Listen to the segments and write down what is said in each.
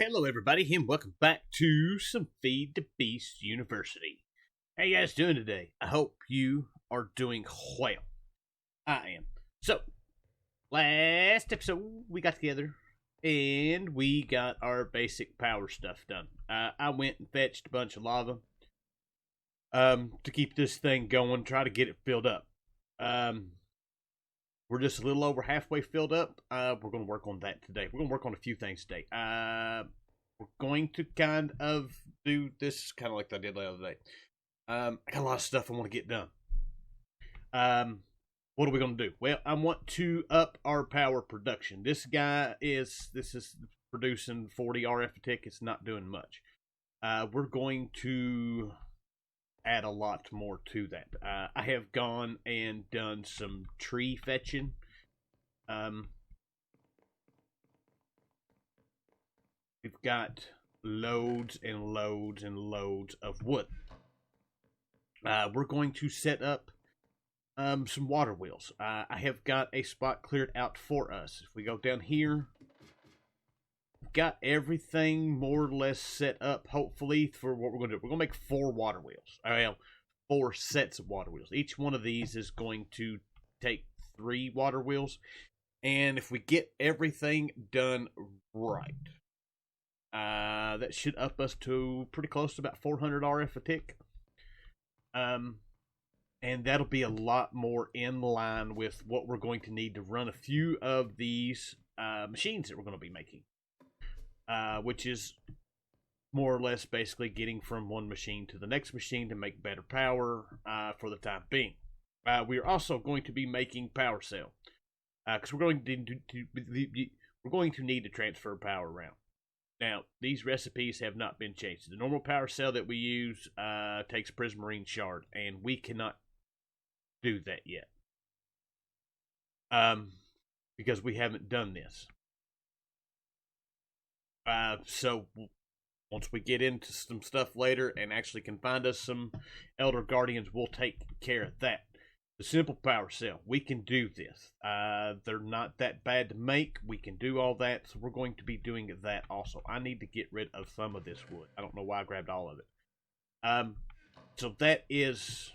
Hello everybody, and welcome back to some Feed the Beast University. How you guys doing today? I hope you are doing well. I am. So, last episode we got together and we got our basic power stuff done. I went and fetched a bunch of lava to keep this thing going, try to get it filled up. We're just a little over halfway filled up. We're going to work on that today. We're going to work on a few things today. We're going to kind of do this kind of like I did the other day. I got a lot of stuff I want to get done. What are we going to do? Well, I want to up our power production. This is producing 40 RF a tick. It's not doing much. We're going to add a lot more to that. I have gone and done some tree fetching. We've got loads and loads and loads of wood. We're going to set up some water wheels. I have got a spot cleared out for us. If we go down here, we've got everything more or less set up, hopefully, for what we're going to do. We're going to make 4 water wheels. Well, 4 sets of water wheels. Each one of these is going to take 3 water wheels. And if we get everything done right, that should up us to pretty close to about 400 RF a tick. And that'll be a lot more in line with what we're going to need to run a few of these machines that we're going to be making. Which is more or less basically getting from one machine to the next machine to make better power for the time being. We are also going to be making power cell because we're going to need to transfer power around. Now, these recipes have not been changed. The normal power cell that we use takes prismarine shard, and we cannot do that yet because we haven't done this. So once we get into some stuff later and actually can find us some Elder Guardians, we'll take care of that. The simple power cell, we can do this. They're not that bad to make. We can do all that, so we're going to be doing that also. I need to get rid of some of this wood. I don't know why I grabbed all of it. So that is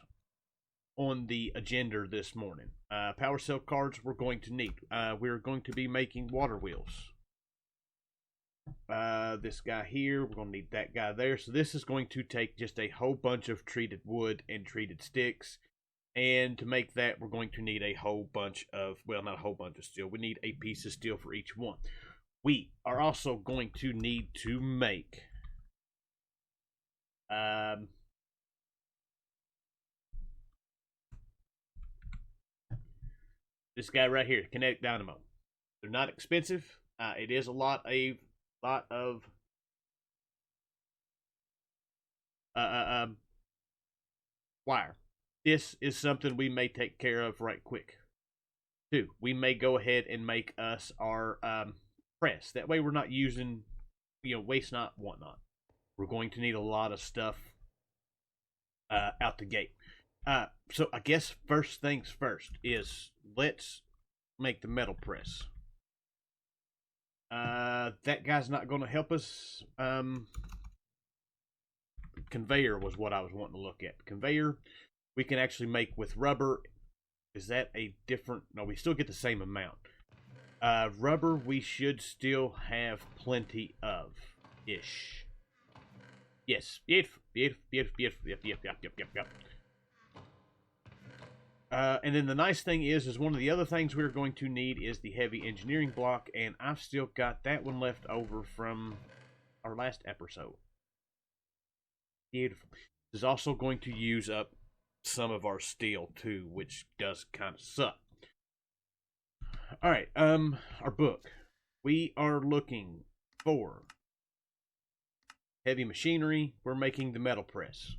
on the agenda this morning. Power cell cards we're going to need. We're going to be making water wheels. This guy here, we're going to need that guy there. So this is going to take just a whole bunch of treated wood and treated sticks. And to make that, we're going to need a whole bunch of, well, not a whole bunch of steel. We need a piece of steel for each one. We are also going to need to make this guy right here, Kinetic Dynamo. They're not expensive. It is a lot of wire. This is something we may take care of right quick. 2, we may go ahead and make us our press. That way we're not using, waste not, whatnot. We're going to need a lot of stuff out the gate. So I guess first things first is let's make the metal press. That guy's not going to help us. Conveyor was what I was wanting to look at. Conveyor we can actually make with rubber. Is that a different? No, we still get the same amount. Rubber we should still have plenty of ish. Yes, beautiful. Yep. And then the nice thing is one of the other things we're going to need is the heavy engineering block, and I've still got that one left over from our last episode. Beautiful. This is also going to use up some of our steel too, which does kind of suck. All right, our book. We are looking for heavy machinery. We're making the metal press.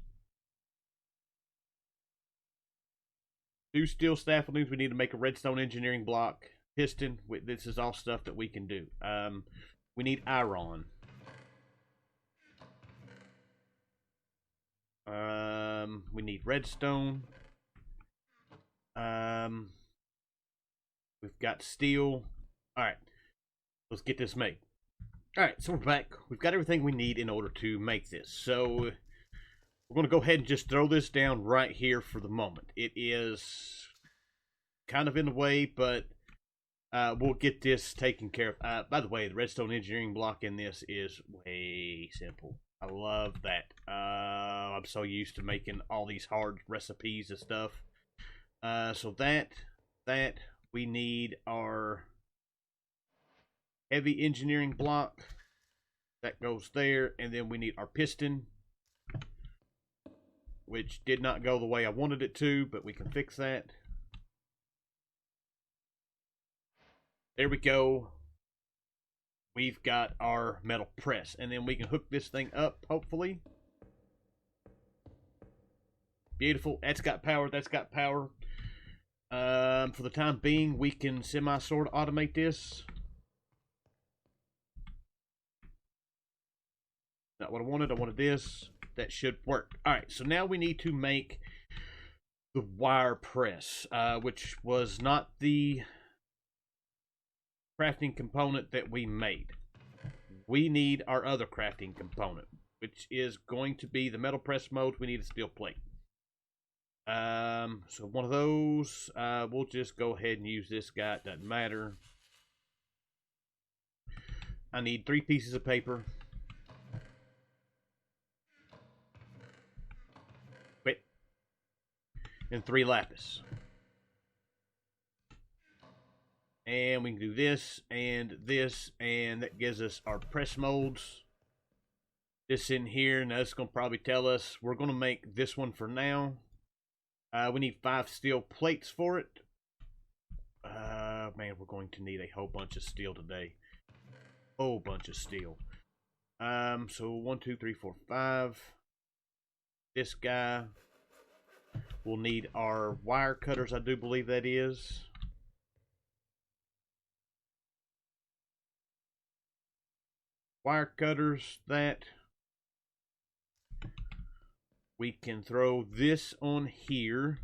2 steel scaffoldings. We need to make a redstone engineering block. Piston. This is all stuff that we can do. We need iron. We need redstone. We've got steel. All right, let's get this made. Alright, so we're back. We've got everything we need in order to make this. So, we're going to go ahead and just throw this down right here for the moment. It is kind of in the way, but we'll get this taken care of. By the way, the redstone engineering block in this is way simple. I love that. I'm so used to making all these hard recipes and stuff. So that we need our heavy engineering block. That goes there, and then we need our piston, which did not go the way I wanted it to, but we can fix that. There we go. We've got our metal press, and then we can hook this thing up, hopefully. Beautiful. That's got power. That's got power. For the time being, we can semi-sort of automate this. Not what I wanted. I wanted this. That should work. Alright, so now we need to make the wire press, which was not the crafting component that we made. We need our other crafting component, which is going to be the metal press mode. We need a steel plate. So one of those, we'll just go ahead and use this guy. It doesn't matter. I need 3 pieces of paper. And 3 lapis. And we can do this, and that gives us our press molds. This in here, and that's going to probably tell us we're going to make this one for now. We need 5 steel plates for it. Man, we're going to need a whole bunch of steel today. Whole bunch of steel. So 1, 2, 3, 4, 5. This guy. We'll need our wire cutters, I do believe that is. Wire cutters, that. We can throw this on here.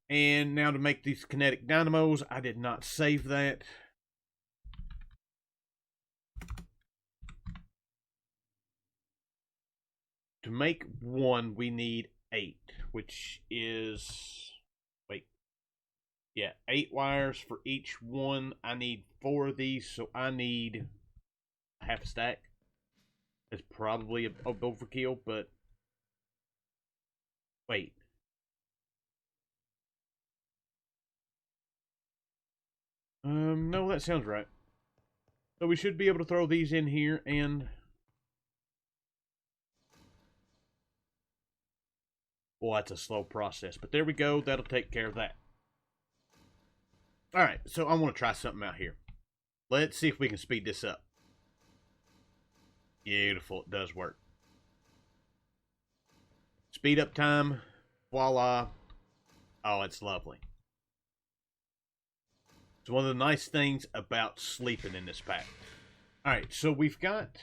And now to make these kinetic dynamos, I did not save that. To make one, we need 8, which is, wait, yeah, 8 wires for each one. I need 4 of these, so I need half a stack. It's probably an overkill, but wait. No, that sounds right. So we should be able to throw these in here and... Well, that's a slow process, but there we go. That'll take care of that. Alright, so I want to try something out here. Let's see if we can speed this up. Beautiful, it does work. Speed up time. Voila. Oh, it's lovely. It's one of the nice things about sleeping in this pack. Alright, so we've got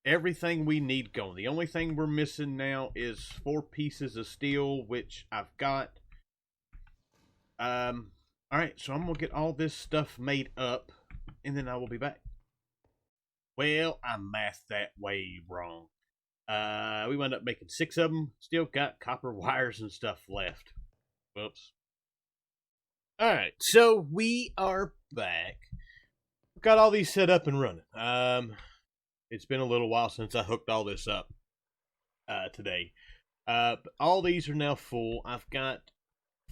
everything we need going. The only thing we're missing now is 4 pieces of steel, which I've got. Alright, so I'm going to get all this stuff made up, and then I will be back. Well, I mathed that way wrong. We wound up making 6 of them. Still got copper wires and stuff left. Whoops. Alright, so we are back. We've got all these set up and running. It's been a little while since I hooked all this up today. But all these are now full. I've got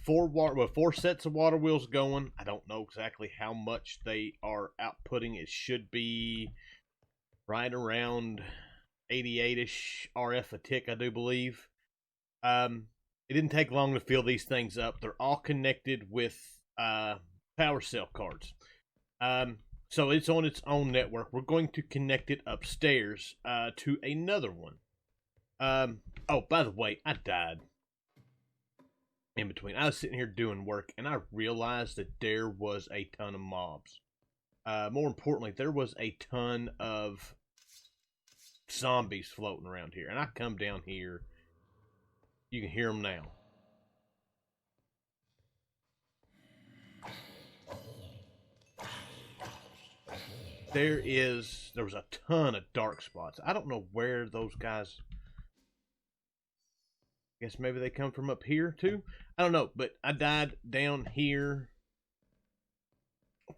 4 sets of water wheels going. I don't know exactly how much they are outputting. It should be right around 88-ish RF a tick, I do believe. It didn't take long to fill these things up. They're all connected with power cell cards. So it's on its own network. We're going to connect it upstairs to another one. Oh, by the way, I died in between. I was sitting here doing work, and I realized that there was a ton of mobs. More importantly, there was a ton of zombies floating around here. And I come down here. You can hear them now. there was a ton of dark spots. I don't know where those guys, I guess maybe they come from up here too. I don't know, but I died down here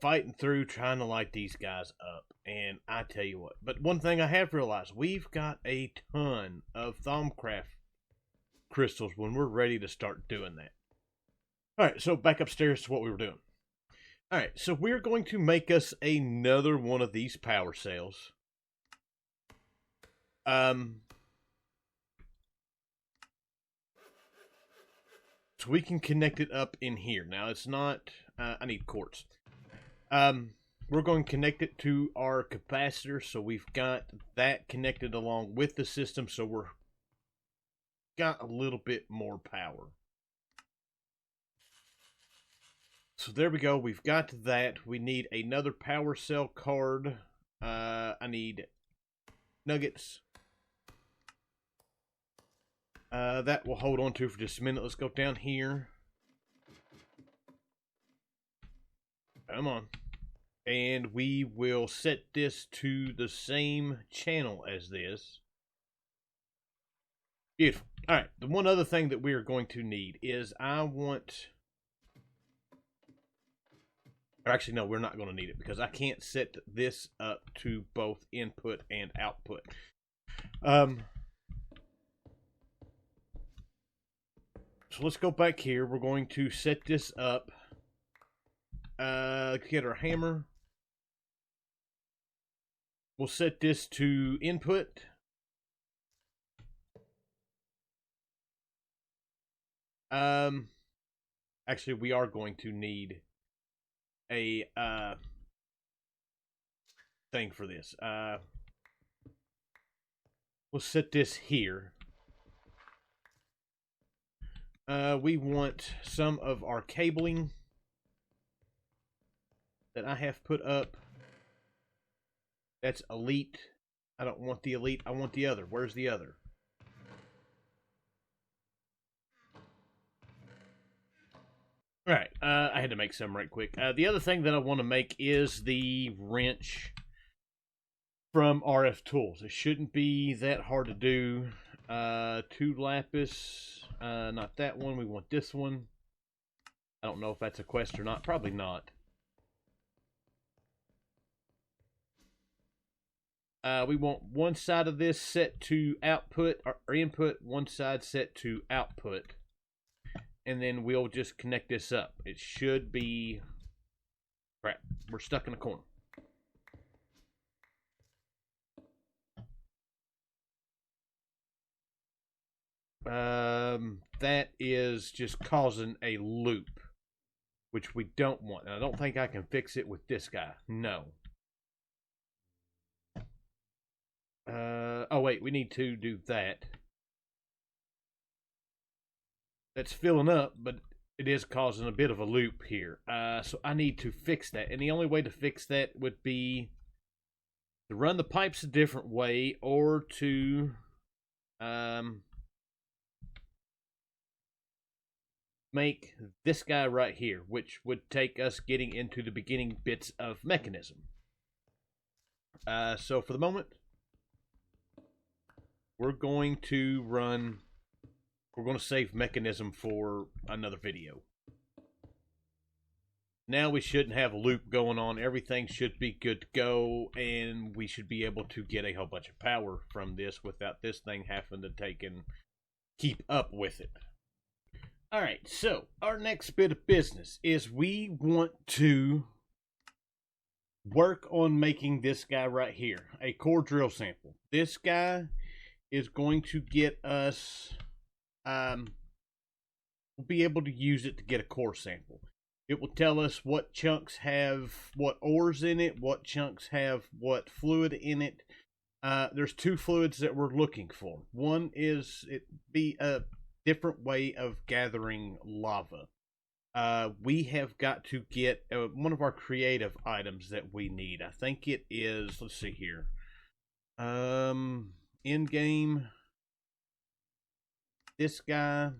fighting through trying to light these guys up. And I tell you what, but one thing I have realized, we've got a ton of Thaumcraft crystals when we're ready to start doing that. Alright, so back upstairs to what we were doing. Alright, so we're going to make us another one of these power cells. So we can connect it up in here. Now it's not, I need quartz. We're going to connect it to our capacitor, so we've got that connected along with the system, so we're got a little bit more power. So there we go, we've got that. We need another power cell card. I need nuggets. That we'll hold on to for just a minute. Let's go down here. Come on. And we will set this to the same channel as this. Beautiful. Alright, the one other thing that we are going to need is I want... Or actually, no, we're not going to need it because I can't set this up to both input and output. So let's go back here. We're going to set this up. Get our hammer. We'll set this to input. Actually, we are going to need a thing for this. We'll set this here. We want some of our cabling that I have put up. That's elite. I don't want the elite. I want the other. Where's the other? Alright, I had to make some right quick. The other thing that I want to make is the wrench from RF Tools. It shouldn't be that hard to do. 2 lapis. Not that one. We want this one. I don't know if that's a quest or not. Probably not. We want one side of this set to output or input, one side set to output, and then we'll just connect this up. It should be... Crap, we're stuck in a corner. That is just causing a loop, which we don't want. And I don't think I can fix it with this guy. No. Oh wait, we need to do that. That's filling up, but it is causing a bit of a loop here. So I need to fix that. And the only way to fix that would be to run the pipes a different way, or to make this guy right here, which would take us getting into the beginning bits of mechanism. So for the moment, we're going to save mechanism for another video. Now we shouldn't have a loop going on. Everything should be good to go, and we should be able to get a whole bunch of power from this without this thing having to take and keep up with it. Alright, so our next bit of business is we want to work on making this guy right here, a core drill sample. This guy is going to get us, we'll be able to use it to get a core sample. It will tell us what chunks have what ores in it, what chunks have what fluid in it. There's 2 fluids that we're looking for. One is a different way of gathering lava. We have got to get one of our creative items that we need. I think it is, let's see here. In game, this guy.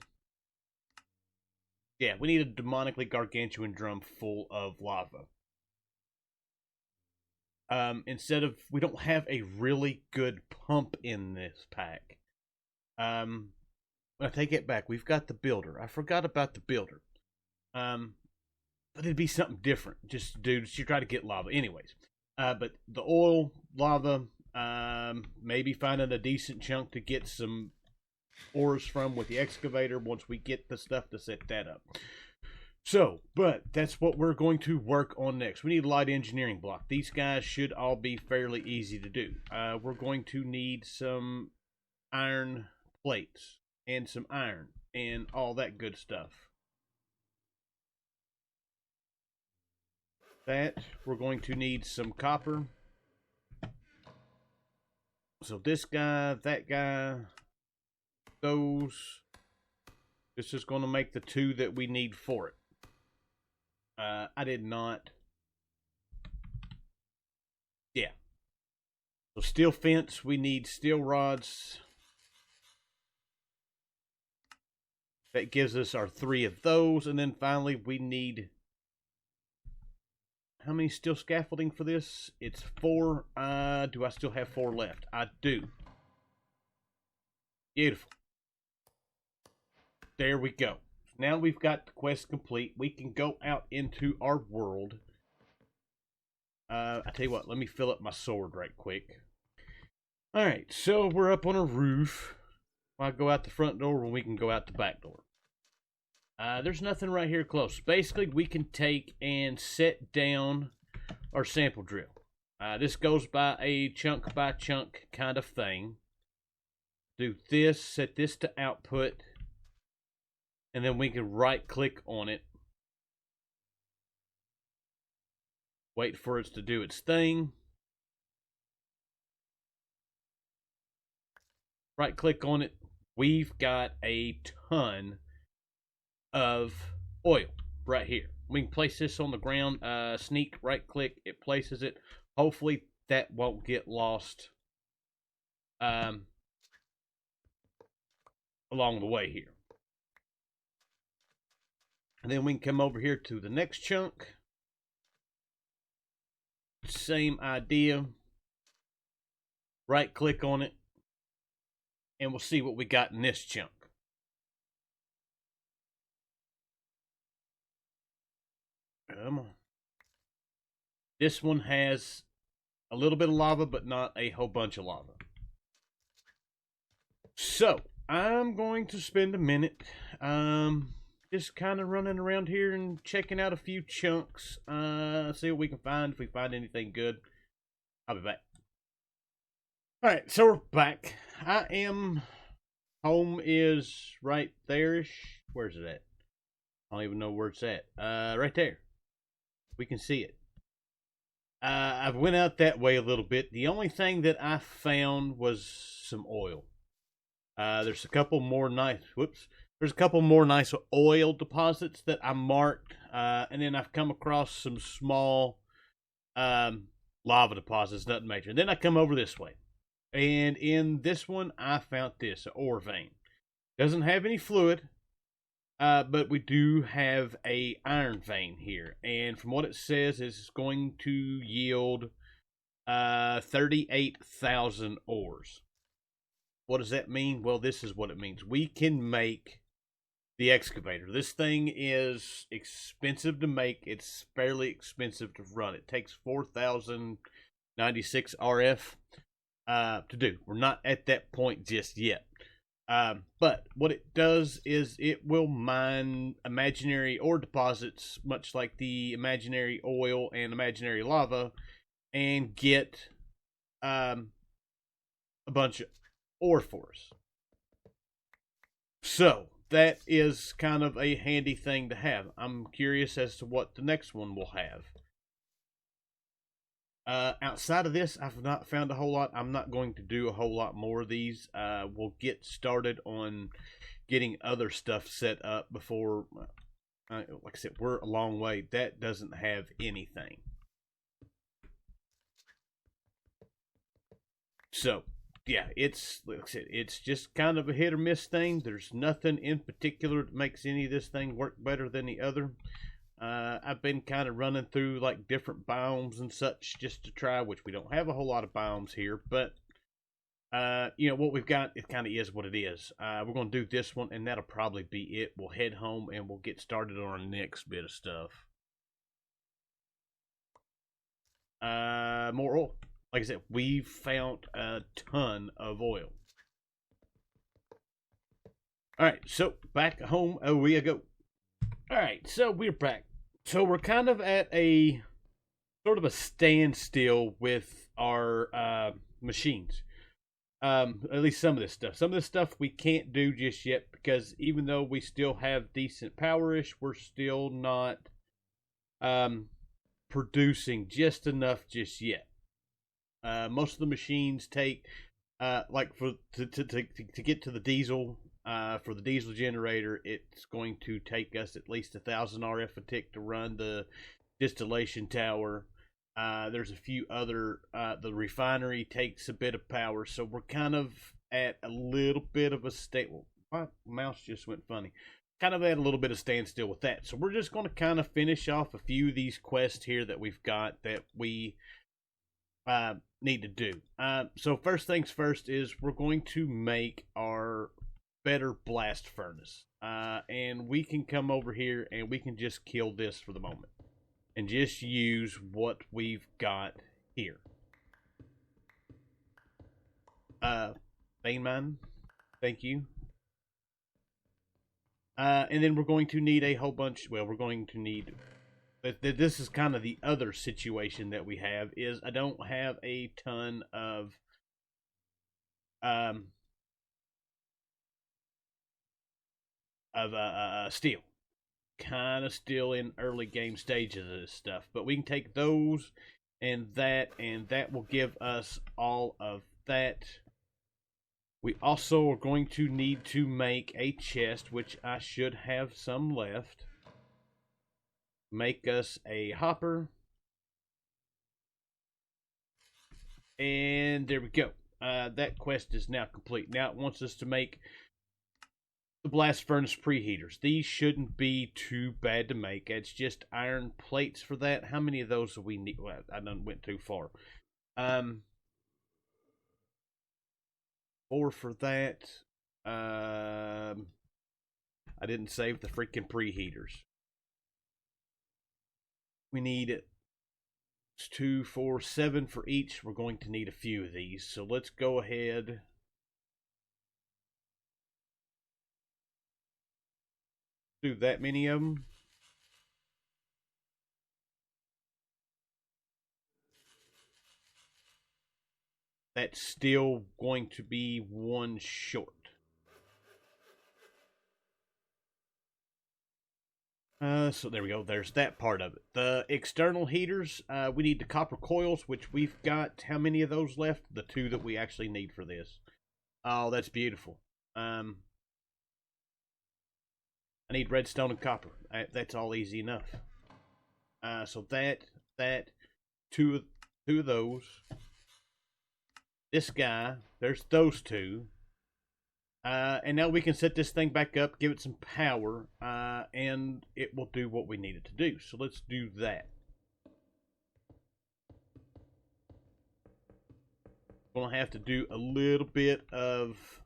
Yeah, we need a demonically gargantuan drum full of lava. we don't have a really good pump in this pack. I take it back. We've got the builder. I forgot about the builder. But it'd be something different. Just dudes, you try to get lava, anyways. But the oil, lava, maybe finding a decent chunk to get some ores from with the excavator once we get the stuff to set that up. So, but that's what we're going to work on next. We need a light engineering block. These guys should all be fairly easy to do. We're going to need some iron plates and some iron and all that good stuff. That we're going to need some copper. So this guy, that guy, those. This is going to make the 2 that we need for it. I did not. Yeah. So steel fence, we need steel rods. That gives us our 3 of those. And then finally we need, how many steel scaffolding for this? It's 4. Do I still have 4 left? I do. Beautiful. There we go. Now we've got the quest complete. We can go out into our world. I tell you what, let me fill up my sword right quick. Alright, so we're up on a roof. I go out the front door when we can go out the back door. There's nothing right here close. Basically, we can take and set down our sample drill. This goes by a chunk kind of thing. Do this, set this to output, and then we can right click on it. Wait for it to do its thing. Right click on it. We've got a ton of oil right here. We can place this on the ground. Sneak, right click, it places it. Hopefully that won't get lost along the way here. And then we can come over here to the next chunk. Same idea. Right click on it. And we'll see what we got in this chunk. Come on. This one has a little bit of lava, but not a whole bunch of lava. So, I'm going to spend a minute just kind of running around here and checking out a few chunks. See what we can find. If we find anything good, I'll be back. Alright, so we're back. Home is right there-ish. Where's it at? I don't even know where it's at. Right there. We can see it. I went out that way a little bit. The only thing that I found was some oil. There's a couple more nice, there's a couple more nice oil deposits that I marked. And then I've come across some small lava deposits, nothing major. And then I come over this way. And in this one, I found this, an ore vein. Doesn't have any fluid. But we do have a iron vein here. And from what it says, it's going to yield 38,000 ores. What does that mean? Well, this is what it means. We can make the excavator. This thing is expensive to make. It's fairly expensive to run. It takes 4,096 RF to do. We're not at that point just yet. But what it does is it will mine imaginary ore deposits, much like the imaginary oil and imaginary lava, and get a bunch of ore for us. So that is kind of a handy thing to have. I'm curious as to what the next one will have. Outside of this, I've not found a whole lot. I'm not going to do a whole lot more of these. We'll get started on getting other stuff set up before, like I said, we're a long way. That doesn't have anything. So, yeah, it's, like I said, it's just kind of a hit or miss thing. There's nothing in particular that makes any of this thing work better than the other. I've been kind of running through like different biomes and such just to try, which we don't have a whole lot of biomes here, but what we've got, it kind of is what it is. We're going to do this one, and that'll probably be it. We'll head home, and we'll get started on our next bit of stuff. More oil. Like I said, we've found a ton of oil. Alright, so back home we go. Alright, so we're back. So we're kind of at a sort of a standstill with our machines. At least some of this stuff. Some of this stuff we can't do just yet because even though we still have decent powerish, we're still not producing just enough just yet. Most of the machines take like to get to the diesel. For the diesel generator, it's going to take us at least 1,000 RF a tick to run the distillation tower. There's a few other, the refinery takes a bit of power, so we're kind of at a little bit of a state. Well, my mouse just went funny. Kind of at a little bit of standstill with that. So we're just going to kind of finish off a few of these quests here that we've got that we need to do. So first things first is we're going to make our better blast furnace. And we can come over here and we can just kill this for the moment. And just use what we've got here. Vein mine. Thank you. And then we're going to need a whole bunch. Well, we're going to need. This is kind of the other situation that we have. Is I don't have a ton of. Steel. Kind of still in early game stages of this stuff, but we can take those and that will give us all of that. We also are going to need to make a chest, which I should have some left. Make us a hopper. And there we go. That quest is now complete. Now it wants us to make the blast furnace preheaters. These shouldn't be too bad to make. It's just iron plates for that. How many of those do we need? Well, I done went too far. 4 for that. I didn't save the freaking preheaters. We need 2, 4, 7 for each. We're going to need a few of these. So let's go ahead. Do that many of them. That's still going to be 1 short. So there we go. There's that part of it. The external heaters, we need the copper coils, which we've got. How many of those left? The 2 that we actually need for this. Oh, that's beautiful. I need redstone and copper. That's all easy enough. So that, 2 of those. This guy, there's those 2. And now we can set this thing back up, give it some power, and it will do what we need it to do. So let's do that. Gonna have to do a little bit of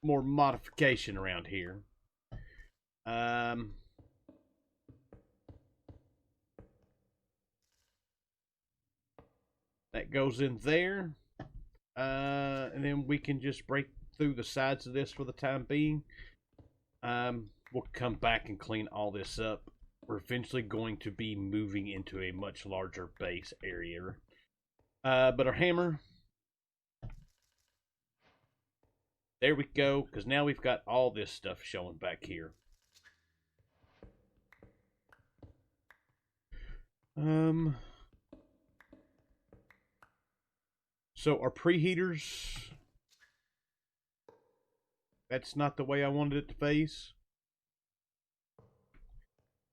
more modification around here. That goes in there. And then we can just break through the sides of this for the time being. We'll come back and clean all this up. We're eventually going to be moving into a much larger base area. But our hammer. There we go, because now we've got all this stuff showing back here. So our preheaters, that's not the way I wanted it to face.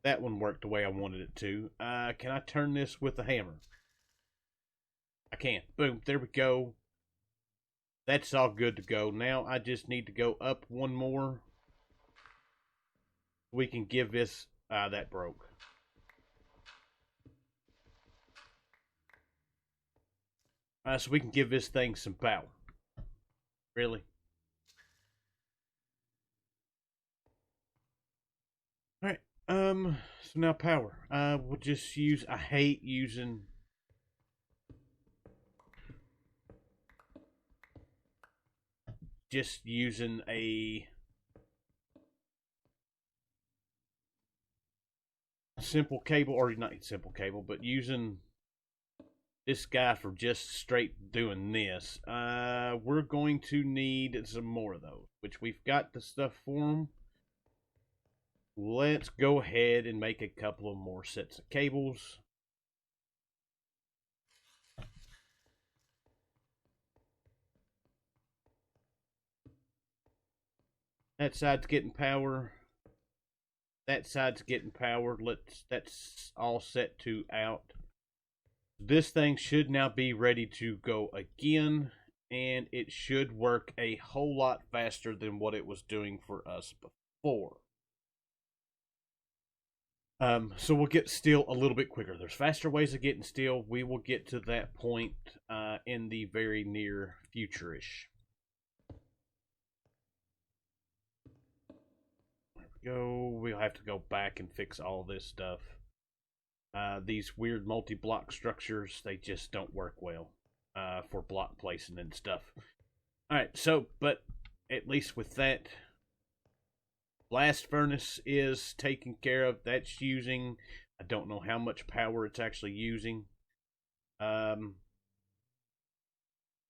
That one worked the way I wanted it to. Can I turn this with the hammer? I can't. Boom, there we go. That's all good to go. Now I just need to go up 1 more. We can give this, that broke. So we can give this thing some power. Really? Alright, so now power. We'll just use, I hate using a simple cable, or not simple cable, but using this guy for just straight doing this. We're going to need some more of those, which we've got the stuff for them. Let's go ahead and make a couple of more sets of cables. That side's getting power. That side's getting power. That's all set to out. This thing should now be ready to go again, and it should work a whole lot faster than what it was doing for us before. So we'll get steel a little bit quicker. There's faster ways of getting steel. We will get to that point in the very near future-ish. There we go. We'll have to go back and fix all this stuff. These weird multi-block structures, they just don't work well for block placing and stuff. Alright, so, but at least with that, blast furnace is taken care of. That's using, I don't know how much power it's actually using. But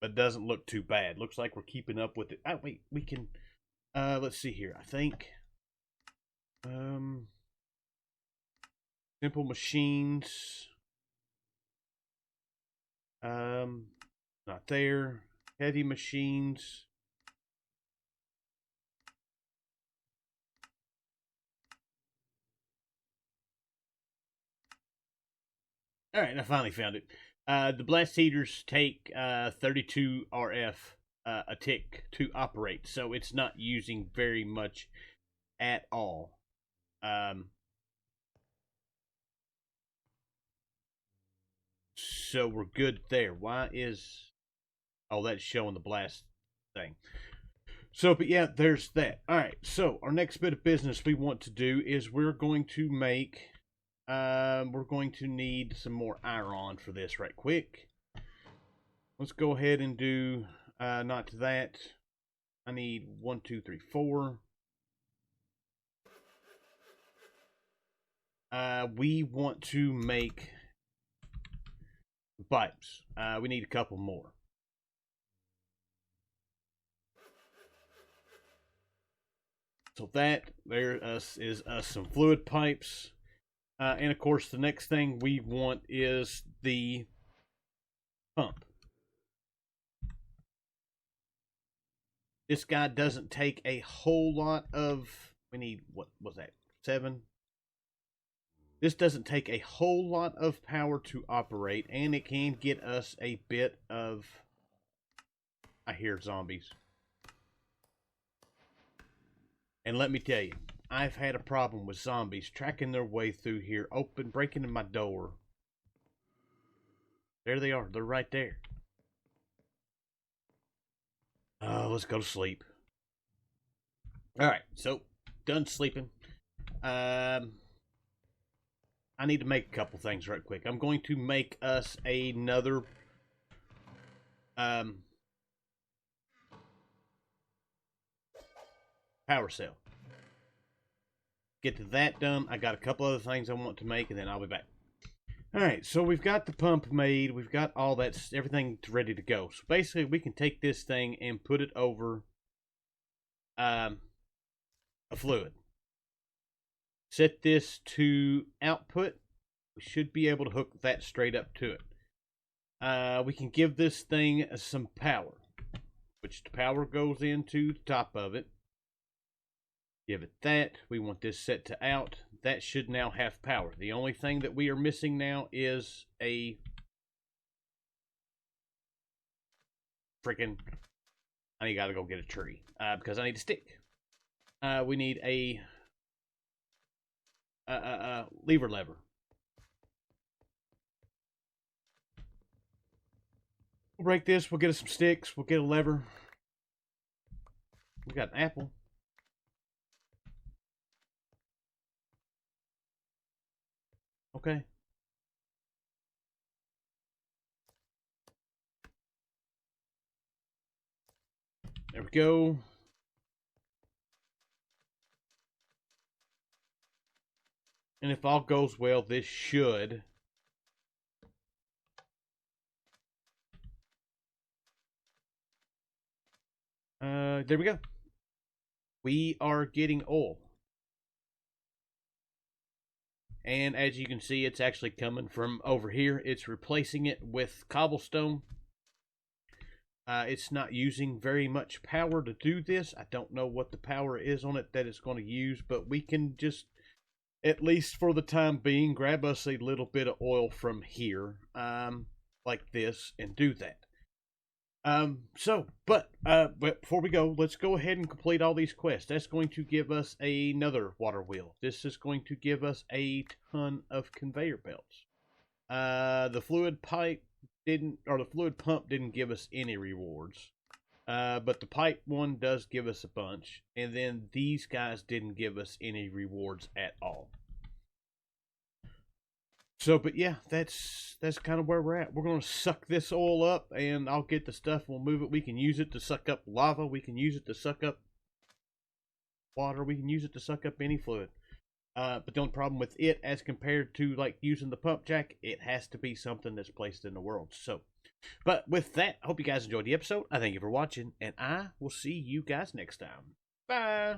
it doesn't look too bad. Looks like we're keeping up with it. Oh, wait, we can, let's see here. I think, simple machines. Not there. Heavy machines. All right, I finally found it. The blast heaters take 32 RF a tick to operate, so it's not using very much at all. So we're good there. Why is... Oh, that's showing the blast thing. So, but yeah, there's that. Alright, so our next bit of business we want to do is we're going to make... we're going to need some more iron for this right quick. Let's go ahead and do... not that. I need 1, 2, 3, 4. We want to make pipes. We need a couple more. So that there is some fluid pipes. And of course, the next thing we want is the pump. This guy doesn't take a whole lot of... We need, what was that, 7? This doesn't take a whole lot of power to operate, and it can get us a bit of... I hear zombies. And let me tell you, I've had a problem with zombies tracking their way through here, breaking in my door. There they are. They're right there. Let's go to sleep. Alright, so, done sleeping. I need to make a couple things right quick. I'm going to make us another power cell. Get to that done. I got a couple other things I want to make, and then I'll be back. Alright, so we've got the pump made. We've got all that, everything ready to go. So basically, we can take this thing and put it over a fluid. Set this to output. We should be able to hook that straight up to it. We can give this thing some power, which the power goes into the top of it. Give it that. We want this set to out. That should now have power. The only thing that we are missing now is a freaking... I gotta go get a tree because I need a stick. We need a lever lever. We'll break this. We'll get us some sticks. We'll get a lever. We got an apple. Okay. There we go. And if all goes well, this should... there we go. We are getting oil. And as you can see, it's actually coming from over here. It's replacing it with cobblestone. It's not using very much power to do this. I don't know what the power is on it that it's going to use, but we can just, at least for the time being, grab us a little bit of oil from here, like this, and do that. But before we go, let's go ahead and complete all these quests. That's going to give us another water wheel. This is going to give us a ton of conveyor belts. The fluid pipe the fluid pump didn't give us any rewards. But the pipe one does give us a bunch. And then these guys didn't give us any rewards at all. So, but yeah, that's kind of where we're at. We're going to suck this oil up, and I'll get the stuff. We'll move it. We can use it to suck up lava. We can use it to suck up water. We can use it to suck up any fluid. But the only problem with it, as compared to like using the pump jack, it has to be something that's placed in the world. So, but with that, I hope you guys enjoyed the episode. I thank you for watching, and I will see you guys next time. Bye.